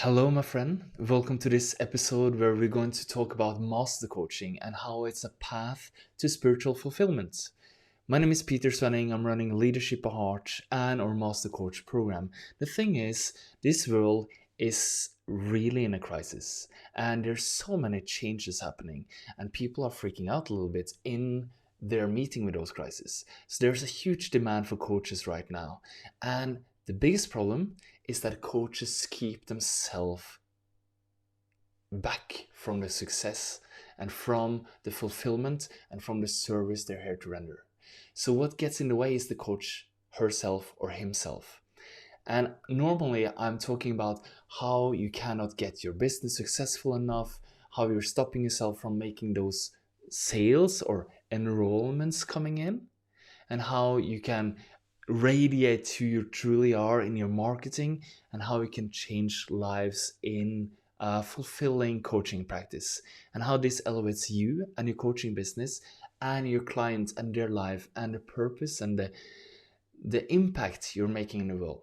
Hello, my friend. Welcome to this episode where we're going to talk about master coaching and how it's a path to spiritual fulfillment. My name is Peter Svenning. I'm running Leadership by Heart and our Master Coach program. The thing is, this world is really in a crisis, and there's so many changes happening, and people are freaking out a little bit in their meeting with those crises. So there's a huge demand for coaches right now, and the biggest problem is that coaches keep themselves back from the success and from the fulfillment and from the service they're here to render. So what gets in the way is the coach herself or himself. And normally I'm talking about how you cannot get your business successful enough, how you're stopping yourself from making those sales or enrollments coming in, and how you can radiate who you truly are in your marketing and how you can change lives in a fulfilling coaching practice, and how this elevates you and your coaching business and your clients and their life and the purpose and the impact you're making in the world.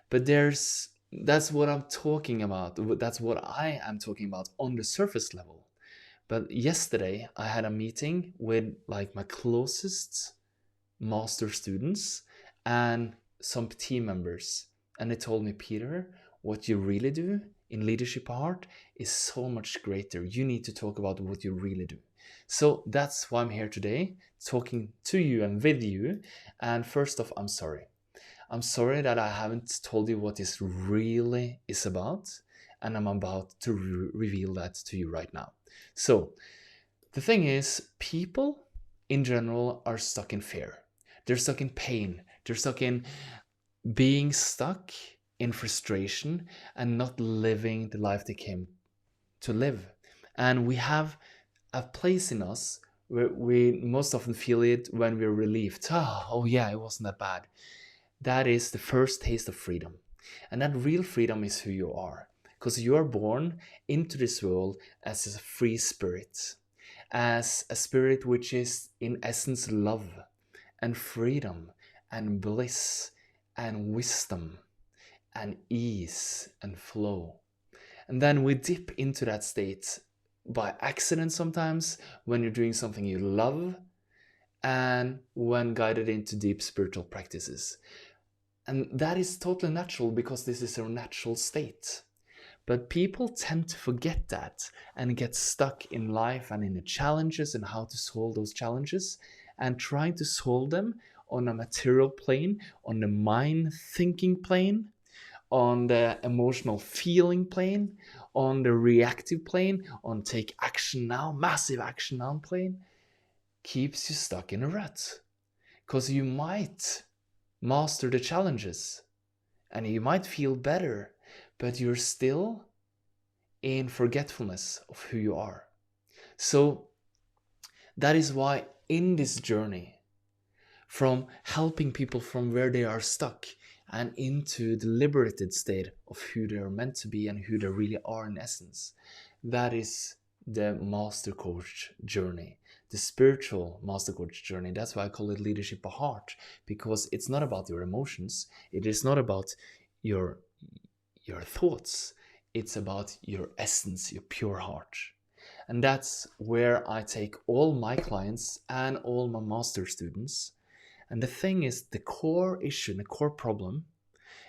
But that's what I'm talking about. That's what I am talking about on the surface level. But yesterday I had a meeting with like my closest master students and some team members, and they told me, Peter, what you really do in Leadership Heart is so much greater. You need to talk about what you really do. So that's why I'm here today, talking to you and with you. And first off, I'm sorry that I haven't told you what this really is about, and I'm about to reveal that to you right now. So the thing is, people in general are stuck in fear. They're stuck in pain. They're stuck in being stuck in frustration and not living the life they came to live. And we have a place in us where we most often feel it when we're relieved. Oh yeah, it wasn't that bad. That is the first taste of freedom. And that real freedom is who you are. Because you are born into this world as a free spirit, as a spirit which is in essence love and freedom and bliss and wisdom and ease and flow. And then we dip into that state by accident sometimes when you're doing something you love and when guided into deep spiritual practices. And that is totally natural because this is our natural state. But people tend to forget that and get stuck in life and in the challenges and how to solve those challenges and trying to solve them on a material plane, on the mind thinking plane, on the emotional feeling plane, on the reactive plane, on take action now, massive action now plane, keeps you stuck in a rut. Because you might master the challenges and you might feel better, but you're still in forgetfulness of who you are. So that is why in this journey, from helping people from where they are stuck and into the liberated state of who they are meant to be and who they really are in essence, that is the master coach journey, the spiritual master coach journey. That's why I call it Leadership by Heart, because it's not about your emotions. It is not about your thoughts. It's about your essence, your pure heart. And that's where I take all my clients and all my master students. And the thing is, the core issue, the core problem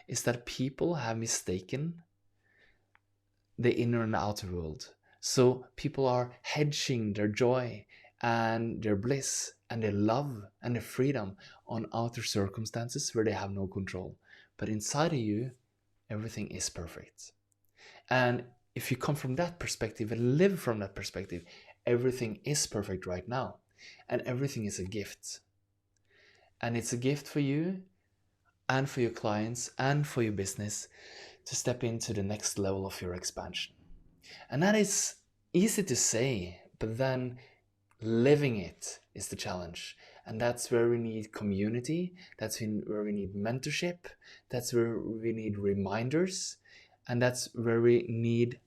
is that people have mistaken the inner and outer world. So people are hedging their joy and their bliss and their love and their freedom on outer circumstances where they have no control. But inside of you, everything is perfect. And if you come from that perspective and live from that perspective, everything is perfect right now. And everything is a gift. And it's a gift for you and for your clients and for your business to step into the next level of your expansion. And that is easy to say, but then living it is the challenge. And that's where we need community. That's where we need mentorship. That's where we need reminders. And that's where we need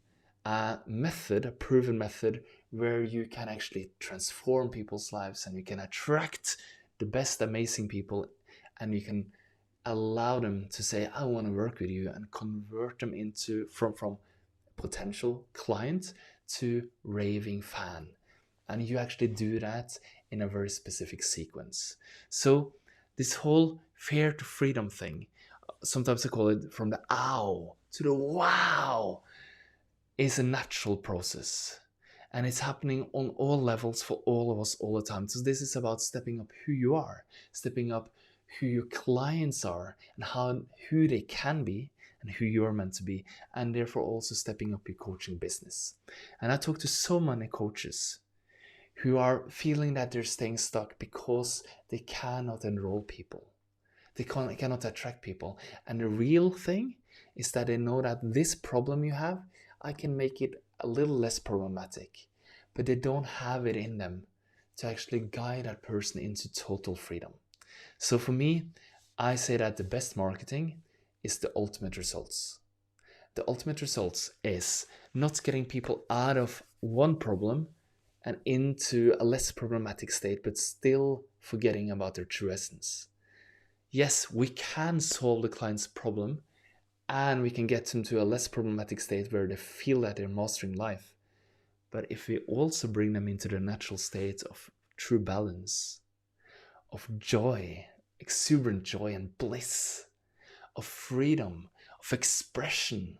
a method, a proven method, where you can actually transform people's lives and you can attract the best amazing people and you can allow them to say, I want to work with you, and convert them into from potential client to raving fan. And you actually do that in a very specific sequence. So this whole fear to freedom thing, sometimes I call it from the ow to the wow, is a natural process. And it's happening on all levels for all of us all the time. So this is about stepping up who you are, stepping up who your clients are, and who they can be, and who you are meant to be, and therefore also stepping up your coaching business. And I talk to so many coaches who are feeling that they're staying stuck because they cannot enroll people. They cannot attract people. And the real thing is that they know that this problem you have, I can make it a little less problematic. But they don't have it in them to actually guide that person into total freedom. So for me, I say that the best marketing is the ultimate results. The ultimate results is not getting people out of one problem and into a less problematic state, but still forgetting about their true essence. Yes, we can solve the client's problem and we can get them to a less problematic state where they feel that they're mastering life. But if we also bring them into the natural state of true balance, of joy, exuberant joy and bliss, of freedom, of expression,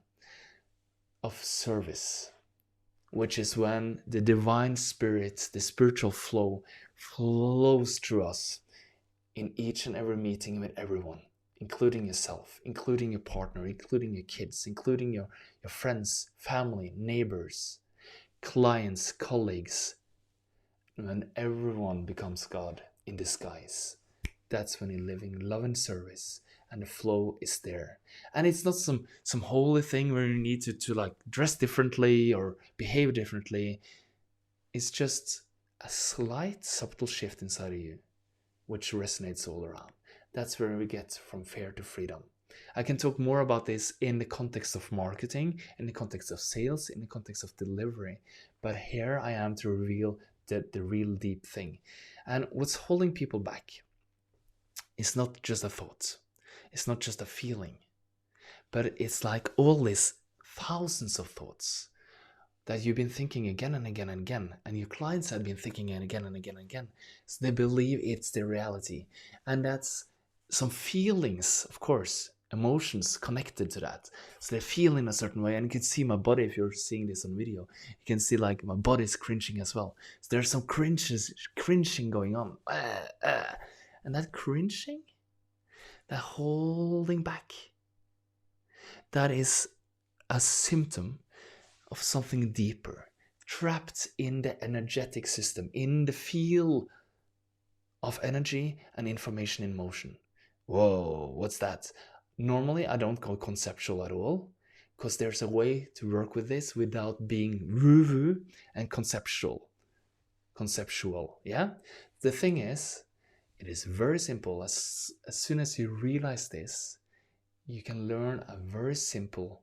of service, which is when the divine spirit, the spiritual flow, flows through us in each and every meeting with everyone, including yourself, including your partner, including your kids, including your friends, family, neighbors, clients, colleagues. When everyone becomes God in disguise, that's when you're living love and service, and the flow is there. And it's not some holy thing where you need to like dress differently or behave differently. It's just a slight subtle shift inside of you, which resonates all around. That's where we get from fear to freedom. I can talk more about this in the context of marketing, in the context of sales, in the context of delivery. But here I am to reveal the real deep thing. And what's holding people back is not just a thought. It's not just a feeling. But it's like all these thousands of thoughts that you've been thinking again and again and again, and your clients have been thinking again and again and again. So they believe it's their reality. And that's some feelings, of course, emotions connected to that. So they feel in a certain way, and you can see my body if you're seeing this on video. You can see like my body's cringing as well. So there's some cringing going on. And that cringing, that holding back, that is a symptom of something deeper, trapped in the energetic system, in the field of energy and information in motion. Whoa, what's that? Normally, I don't go conceptual at all, because there's a way to work with this without being woo-woo and conceptual. Yeah? The thing is, it is very simple. As soon as you realize this, you can learn a very simple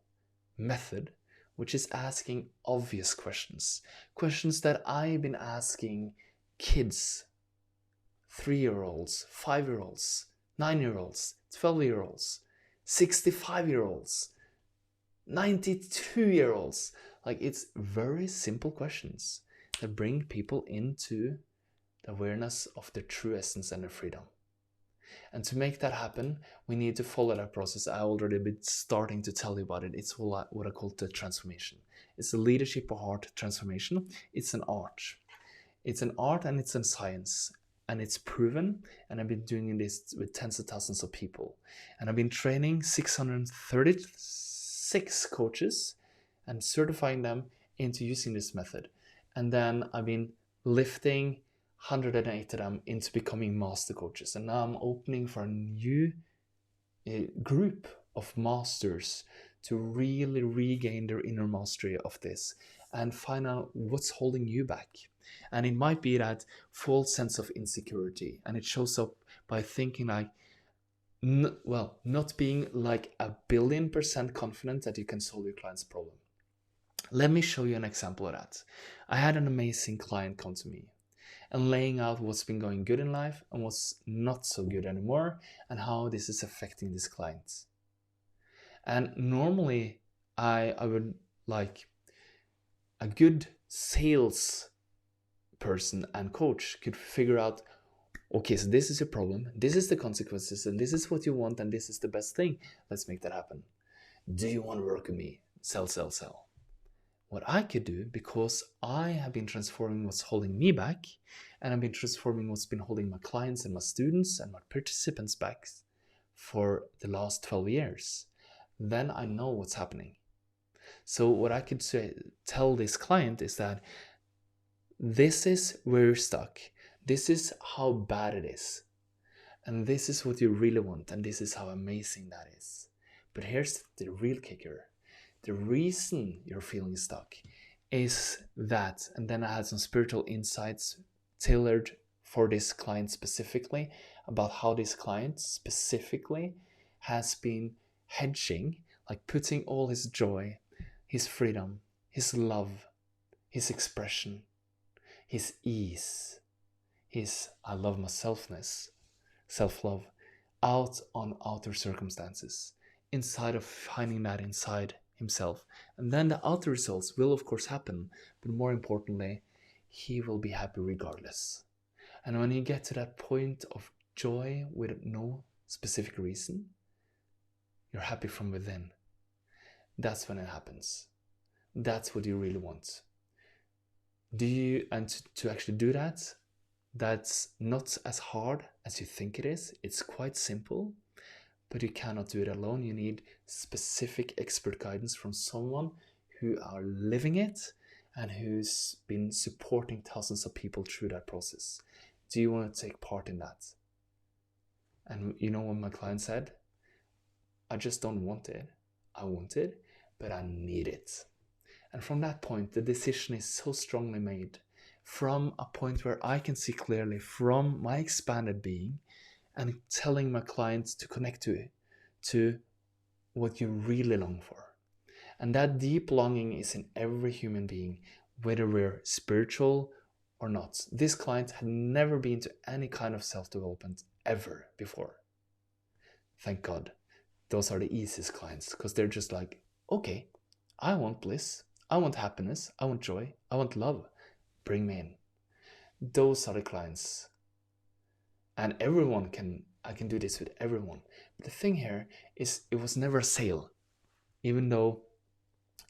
method, which is asking obvious questions. Questions that I've been asking kids, 3-year-olds, 5-year-olds, 9-year-olds, 12-year-olds, 65-year-olds, 92-year-olds. Like, it's very simple questions that bring people into the awareness of their true essence and their freedom. And to make that happen, we need to follow that process. I already been starting to tell you about it. It's what I call the transformation. It's a leadership of heart transformation. It's an art. It's an art and it's a science. And it's proven. And I've been doing this with tens of thousands of people. And I've been training 636 coaches and certifying them into using this method. And then I've been lifting 108 of them into becoming master coaches. And now I'm opening for a new group of masters to really regain their inner mastery of this and find out what's holding you back. And it might be that false sense of insecurity, and it shows up by thinking like, not being like 1,000,000,000% confident that you can solve your client's problem. Let me show you an example of that. I had an amazing client come to me, and laying out what's been going good in life and what's not so good anymore, and how this is affecting this client. And normally I would like a good sales person and coach could figure out, okay, so this is your problem, this is the consequences, and this is what you want, and this is the best thing. Let's make that happen. Do you want to work with me? Sell, sell, sell. What I could do, because I have been transforming what's holding me back, and I've been transforming what's been holding my clients and my students and my participants back for the last 12 years, then I know what's happening. So what I could tell this client is that this is where you're stuck. This is how bad it is. And this is what you really want. And this is how amazing that is. But here's the real kicker. The reason you're feeling stuck is that, and then I had some spiritual insights tailored for this client specifically, about how this client specifically has been hedging, like putting all his joy, his freedom, his love, his expression, his ease, his I love myselfness, self-love, out on outer circumstances, inside of finding that inside himself. And then the outer results will of course happen, but more importantly, he will be happy regardless. And when you get to that point of joy with no specific reason, you're happy from within. That's when it happens. That's what you really want. And to actually do that, that's not as hard as you think it is. It's quite simple, but you cannot do it alone. You need specific expert guidance from someone who are living it and who's been supporting thousands of people through that process. Do you want to take part in that? And you know what my client said? I just don't want it. I want it, but I need it. And from that point, the decision is so strongly made, from a point where I can see clearly from my expanded being, and telling my clients to connect to what you really long for. And that deep longing is in every human being, whether we're spiritual or not. This client had never been to any kind of self-development ever before. Thank God. Those are the easiest clients, because they're just like, okay, I want bliss, I want happiness, I want joy, I want love. Bring me in. Those are the clients. And I can do this with everyone. But the thing here is, it was never a sale, even though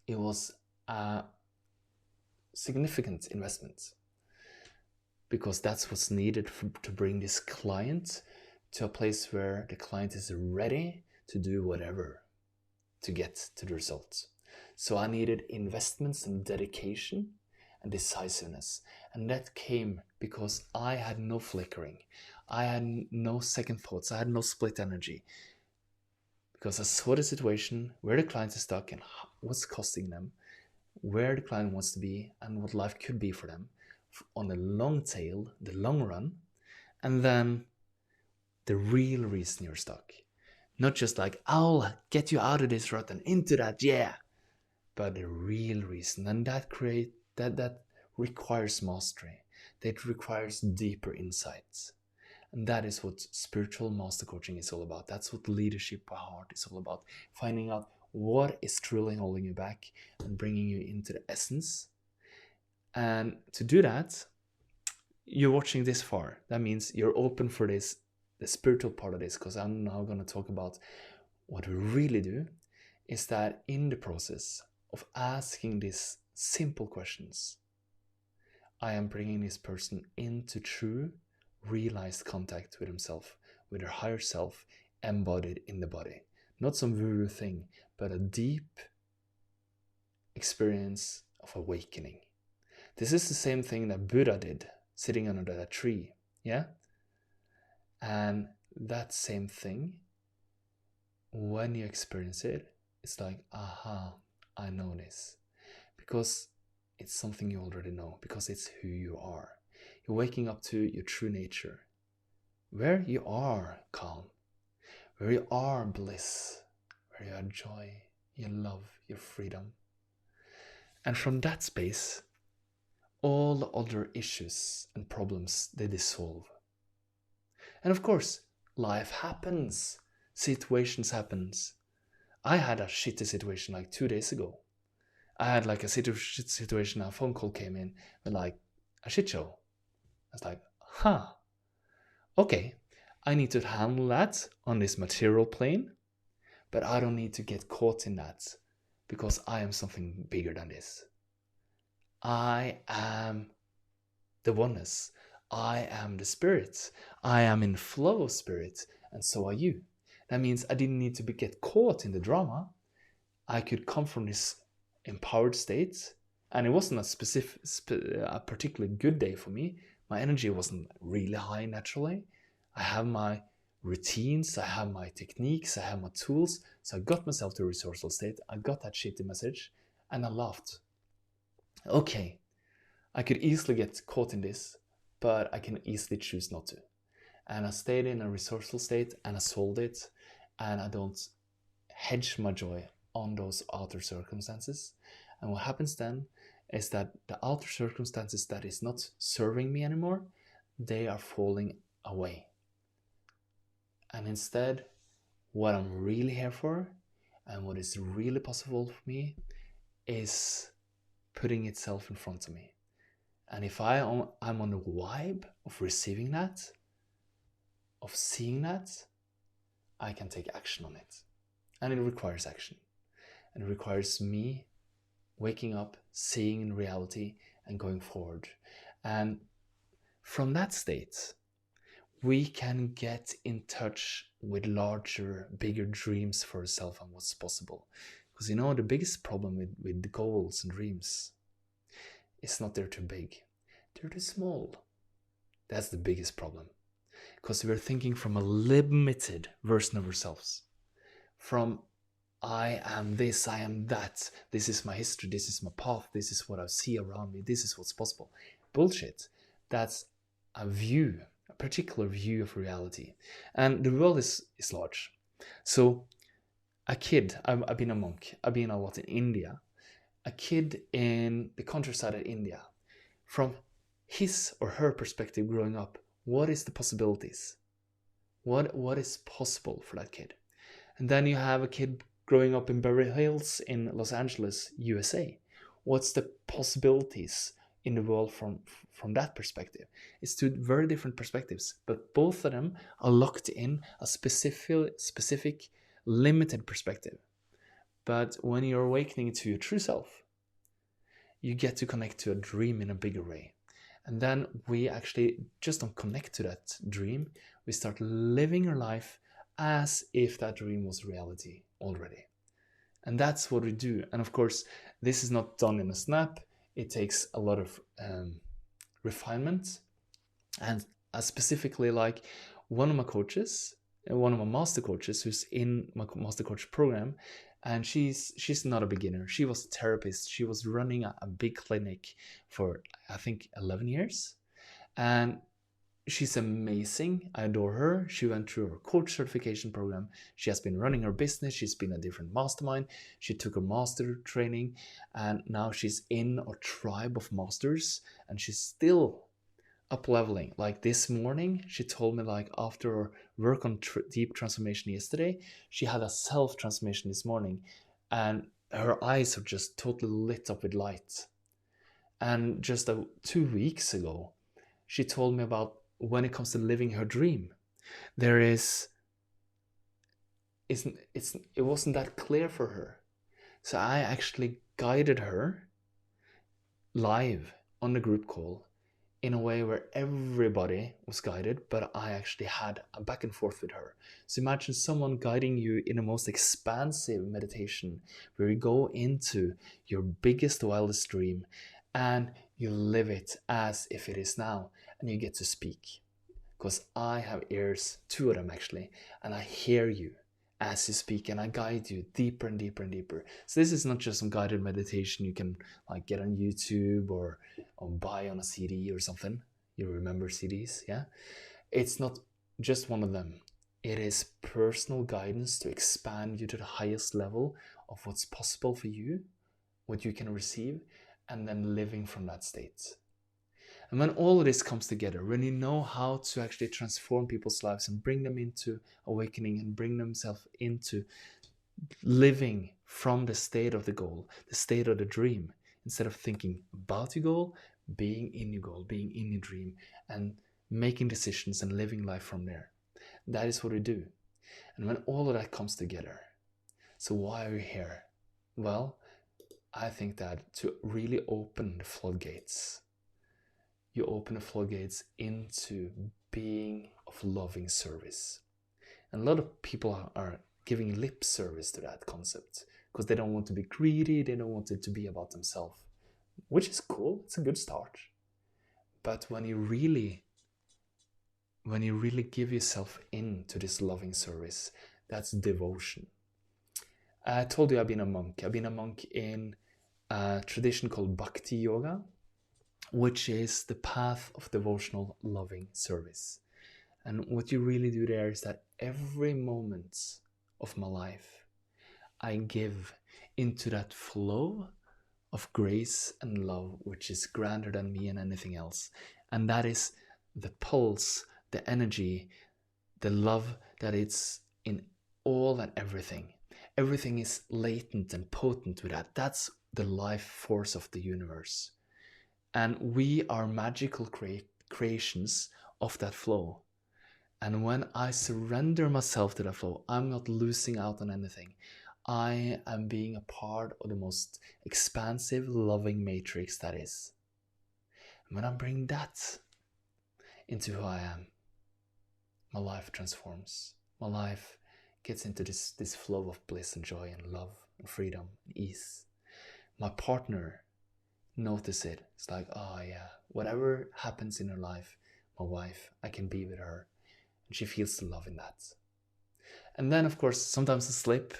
it was a significant investment, because that's what's needed to bring this client to a place where the client is ready to do whatever to get to the results. So I needed investments and dedication and decisiveness. And that came because I had no flickering. I had no second thoughts. I had no split energy. Because I saw the situation, where the client is stuck and what's costing them, where the client wants to be, and what life could be for them on the long tail, the long run. And then the real reason you're stuck. Not just like, I'll get you out of this rut and into that, yeah. But the real reason. And that requires mastery. That requires deeper insights. And that is what spiritual master coaching is all about. That's what leadership by heart is all about. Finding out what is truly holding you back and bringing you into the essence. And to do that, you're watching this far. That means you're open for this, the spiritual part of this, because I'm now going to talk about what we really do is that in the process of asking these simple questions, I am bringing this person into true, realized contact with himself, with their higher self embodied in the body. Not some woo-woo thing, but a deep experience of awakening. This is the same thing that Buddha did, sitting under that tree, yeah? And that same thing, when you experience it, it's like, aha, I know this. Because it's something you already know, because it's who you are. You're waking up to your true nature, where you are calm, where you are bliss, where you are joy, your love, your freedom. And from that space, all the other issues and problems, they dissolve. And of course, life happens. Situations happens. I had a shitty situation like 2 days ago. I had like a situation, a phone call came in with like a shit show. I was like, okay, I need to handle that on this material plane, but I don't need to get caught in that because I am something bigger than this. I am the oneness. I am the spirit. I am in flow of spirit, and so are you. That means I didn't need to get caught in the drama. I could come from this empowered state, and it wasn't a particularly good day for me. My energy wasn't really high naturally. I have my routines, I have my techniques, I have my tools. So I got myself to a resourceful state. I got that shitty message, and I laughed. Okay, I could easily get caught in this, but I can easily choose not to. And I stayed in a resourceful state, and I solved it, and I don't hedge my joy on those outer circumstances. And what happens then is that the outer circumstances that is not serving me anymore, they are falling away. And instead, what I'm really here for and what is really possible for me is putting itself in front of me. And if I'm on the vibe of receiving that, of seeing that, I can take action on it. And it requires action. And it requires me waking up, seeing in reality, and going forward. And from that state, we can get in touch with larger, bigger dreams for ourselves and what's possible. Because the biggest problem with the goals and dreams is not they're too big, they're too small. That's the biggest problem. Because we're thinking from a limited version of ourselves. From I am this, I am that, this is my history, this is my path, this is what I see around me, this is what's possible. Bullshit. That's a view, a particular view of reality. And the world is large. So a kid, I've been a monk, I've been a lot in India. A kid in the countryside of India, from his or her perspective growing up, what is the possibilities? What is possible for that kid? And then you have a kid growing up in Beverly Hills in Los Angeles, USA. What's the possibilities in the world from that perspective? It's two very different perspectives, but both of them are locked in a specific limited perspective. But when you're awakening to your true self, you get to connect to a dream in a bigger way. And then we actually just don't connect to that dream. We start living our life as if that dream was reality already. And that's what we do. And of course, this is not done in a snap. It takes a lot of refinement. And specifically, like one of my coaches, one of my master coaches who's in my master coach program, and she's not a beginner. She was a therapist. She was running a big clinic for, I think, 11 years. And she's amazing. I adore her. She went through her coach certification program. She has been running her business. She's been a different mastermind. She took her master training. And now she's in a tribe of masters. And she's still up leveling. Like this morning, she told me, like after her work on deep transformation yesterday, she had a self transformation this morning, and her eyes are just totally lit up with light. And just 2 weeks ago, she told me about when it comes to living her dream, it wasn't that clear for her. So I actually guided her live on the group call in a way where everybody was guided, but I actually had a back and forth with her. So imagine someone guiding you in the most expansive meditation where you go into your biggest, wildest dream and you live it as if it is now, and you get to speak. Because I have ears, 2 of them actually, and I hear you as you speak, and I guide you deeper and deeper and deeper. So this is not just some guided meditation you can like get on YouTube or buy on a CD or something. You remember CDs, yeah? It's not just one of them. It is personal guidance to expand you to the highest level of what's possible for you, what you can receive, and then living from that state. And when all of this comes together, when you know how to actually transform people's lives and bring them into awakening and bring themselves into living from the state of the goal, the state of the dream, instead of thinking about your goal, being in your goal, being in your dream, and making decisions and living life from there. That is what we do. And when all of that comes together, so why are we here? Well, I think that to really open the floodgates, you open the floodgates into being of loving service. And a lot of people are giving lip service to that concept because they don't want to be greedy, they don't want it to be about themselves, which is cool, it's a good start. But when you really give yourself into this loving service, that's devotion. I told you I've been a monk. I've been a monk in a tradition called Bhakti Yoga, which is the path of devotional loving service. And what you really do there is that every moment of my life, I give into that flow of grace and love, which is grander than me and anything else. And that is the pulse, the energy, the love that it's in all and everything. Everything is latent and potent with that. That's the life force of the universe. And we are magical creations of that flow. And when I surrender myself to that flow, I'm not losing out on anything. I am being a part of the most expansive, loving matrix that is. And when I bring that into who I am, my life transforms. My life gets into this flow of bliss and joy and love and freedom and ease. My partner notices it. It's like, oh yeah, whatever happens in her life, my wife, I can be with her. And she feels the love in that. And then, of course, sometimes I slip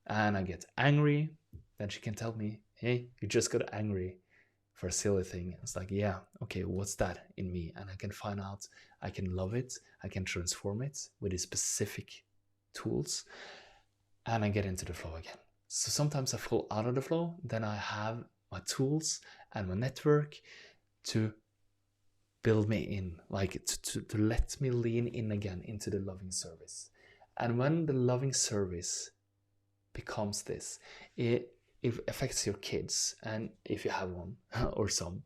and I get angry. Then she can tell me, hey, you just got angry for a silly thing. It's like, yeah, okay, what's that in me? And I can find out, I can love it, I can transform it with these specific tools, and I get into the flow again. So sometimes I fall out of the flow, then I have my tools and my network to build me in, like to let me lean in again into the loving service. And when the loving service becomes this, it affects your kids, and if you have one or some,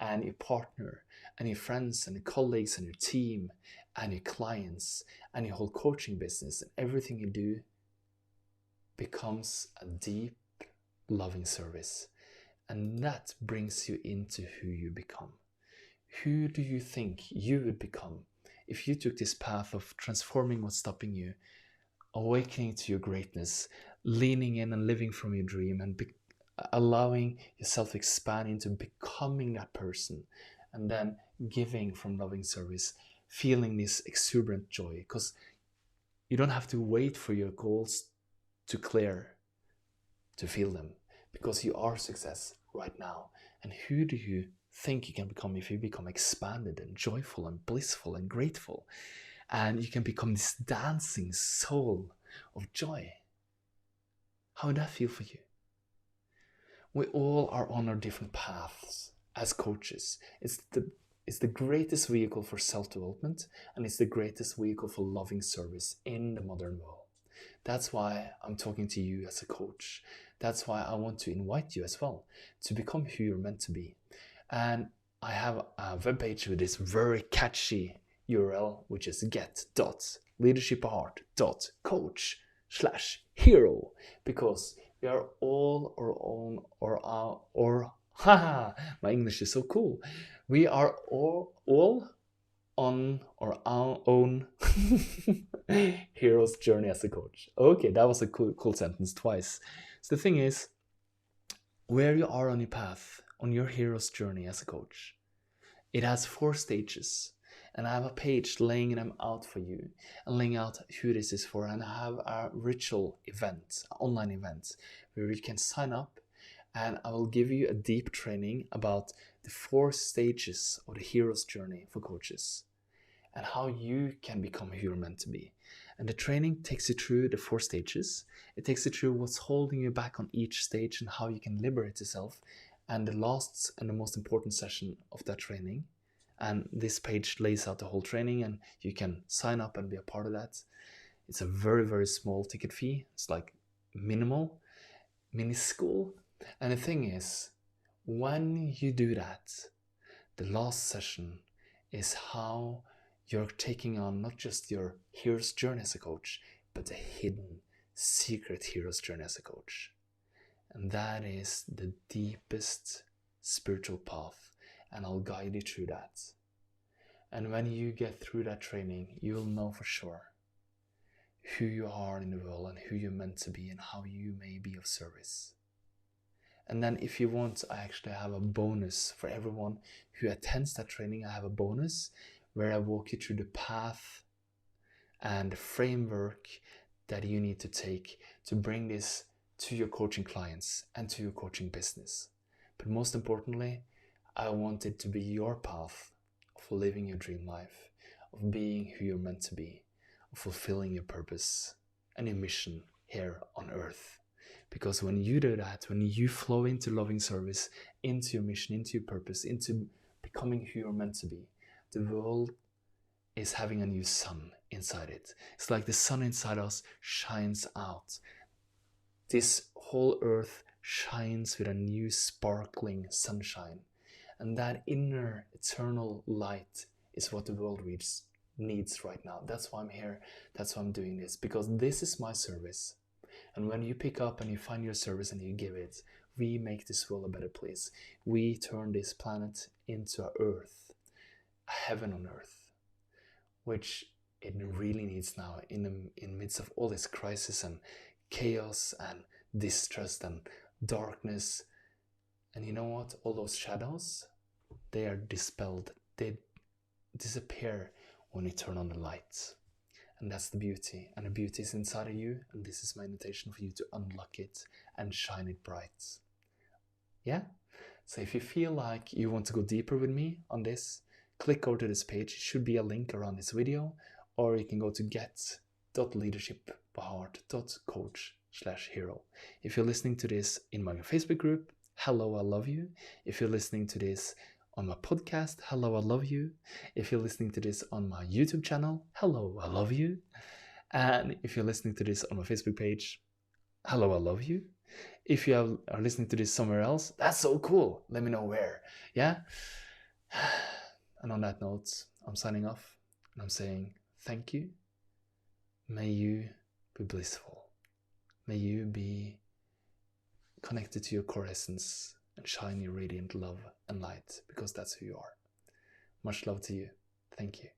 and your partner and your friends and your colleagues and your team and your clients and your whole coaching business, and everything you do becomes a deep loving service. And that brings you into who you become. Who do you think you would become if you took this path of transforming what's stopping you, awakening to your greatness, leaning in and living from your dream, and allowing yourself to expand into becoming that person, and then giving from loving service, feeling this exuberant joy, because you don't have to wait for your goals to clear to feel them, because you are success right now. And who do you think you can become if you become expanded and joyful and blissful and grateful, and you can become this dancing soul of joy? How would that feel for you? We all are on our different paths as coaches. It's the greatest vehicle for self-development, and it's the greatest vehicle for loving service in the modern world. That's why I'm talking to you as a coach. That's why I want to invite you as well to become who you're meant to be. And I have a webpage with this very catchy URL, which is get.leadershipheart.coach/hero, because we are all our own, my English is so cool. We are all on our own hero's journey as a coach. Okay, that was a cool sentence twice. So the thing is, where you are on your path, on your hero's journey as a coach, it has 4 stages. And I have a page laying them out for you and laying out who this is for. And I have a ritual event, an online event, where you can sign up, and I will give you a deep training about the 4 stages of the hero's journey for coaches, and how you can become who you're meant to be. And the training takes you through the 4 stages. It takes you through what's holding you back on each stage and how you can liberate yourself. And the last and the most important session of that training And this page lays out the whole training, and you can sign up and be a part of that. It's a very, very small ticket fee. It's like minimal, minuscule. And the thing is, when you do that, the last session is how you're taking on not just your hero's journey as a coach, but the hidden, secret hero's journey as a coach. And that is the deepest spiritual path, and I'll guide you through that. And when you get through that training, you'll know for sure who you are in the world and who you're meant to be and how you may be of service. And then if you want, I actually have a bonus for everyone who attends that training. I have a bonus where I walk you through the path and the framework that you need to take to bring this to your coaching clients and to your coaching business. But most importantly, I want it to be your path of living your dream life, of being who you're meant to be, of fulfilling your purpose and your mission here on earth. Because when you do that, when you flow into loving service, into your mission, into your purpose, into becoming who you're meant to be, the world is having a new sun inside it. It's like the sun inside us shines out. This whole earth shines with a new sparkling sunshine. And that inner eternal light is what the world needs right now. That's why I'm here. That's why I'm doing this. Because this is my service. And when you pick up and you find your service and you give it, we make this world a better place. We turn this planet into a earth, a heaven on earth, which it really needs now in the midst of all this crisis and chaos and distrust and darkness. And you know what? All those shadows, they are dispelled. They disappear when you turn on the light. And that's the beauty. And the beauty is inside of you. And this is my invitation for you to unlock it and shine it bright. Yeah? So if you feel like you want to go deeper with me on this, click over to this page. It should be a link around this video. Or you can go to get.leadershipbyheart.coach/hero. If you're listening to this in my Facebook group, hello, I love you. If you're listening to this on my podcast, hello, I love you. If you're listening to this on my YouTube channel, hello, I love you. And if you're listening to this on my Facebook page, hello, I love you. If you are listening to this somewhere else, that's so cool. Let me know where. Yeah? And on that note, I'm signing off and I'm saying thank you. May you be blissful. May you be connected to your core essence and shine your radiant love and light, because that's who you are. Much love to you. Thank you.